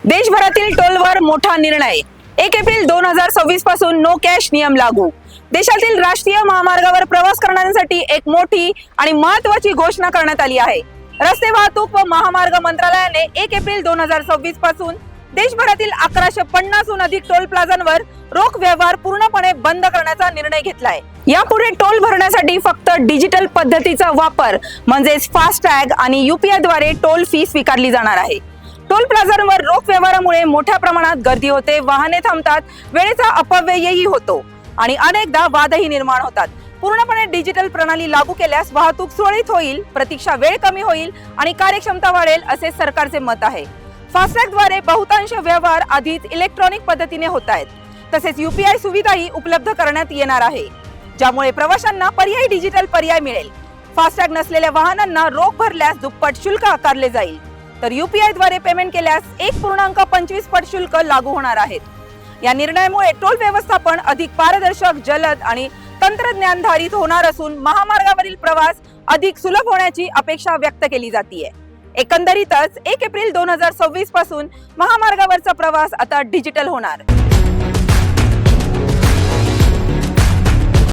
देशभरातील टोलवर मोठा निर्णय। 1 एप्रिल 2026 पासून नो कॅश नियम लागू। देशातील राष्ट्रीय महामार्गावर प्रवास करणाऱ्यांसाठी एक मोठी आणि महत्त्वाची घोषणा करण्यात आली आहे। रस्ते वाहतूक व महामार्ग मंत्रालयाने 1 एप्रिल 2026 पासून देशभरातील 1150हून अधिक टोल प्लाझांवर रोख व्यवहार पूर्णपणे बंद करण्याचा निर्णय घेतला आहे। यापुढे टोल भरण्यासाठी फक्त डिजिटल पद्धतीचा वापर म्हणजेच फास्टॅग आणि यूपीआय द्वारे टोल फी स्वीकारली जाणार आहे। टोल प्लाझांवर रोख व्यवहारामुळे मोठ्या प्रमाणात गर्दी होते, वाहने थांबतात, वेळेचा अपव्ययही होतो आणि अनेकदा वादही निर्माण होतात। पूर्णपणे डिजिटल प्रणाली लागू केल्यास वाहतूक सुरळीत होईल, प्रतीक्षा वेळ कमी होईल आणि कार्यक्षमता वाढेल असे सरकारचे मत आहे। फास्टॅग द्वारे बहुतांश व्यवहार आधीच इलेक्ट्रॉनिक पद्धतीने होत आहेत। तसेच यूपीआय सुविधाही उपलब्ध करण्यात येणार आहे, ज्यामुळे प्रवाशांना पर्यायी डिजिटल पर्याय मिळेल। फास्टॅग नसलेल्या वाहनांना रोख भरल्यास दुप्पट शुल्क आकारले जाईल, तर यूपीआय द्वारे पेमेंट केल्यास 1.25 पट शुल्क लागू होणार आहेत। या निर्णयामुळे टोल व्यवस्थापन अधिक पारदर्शक, जलद आणि तंत्रज्ञानाधारित होणार असून महामार्गावरील प्रवास अधिक सुलभ होण्याची अपेक्षा व्यक्त केली जाते। एकंदरीतच 1 एप्रिल 2026 पासून महामार्गावरचा प्रवास आता डिजिटल होणार।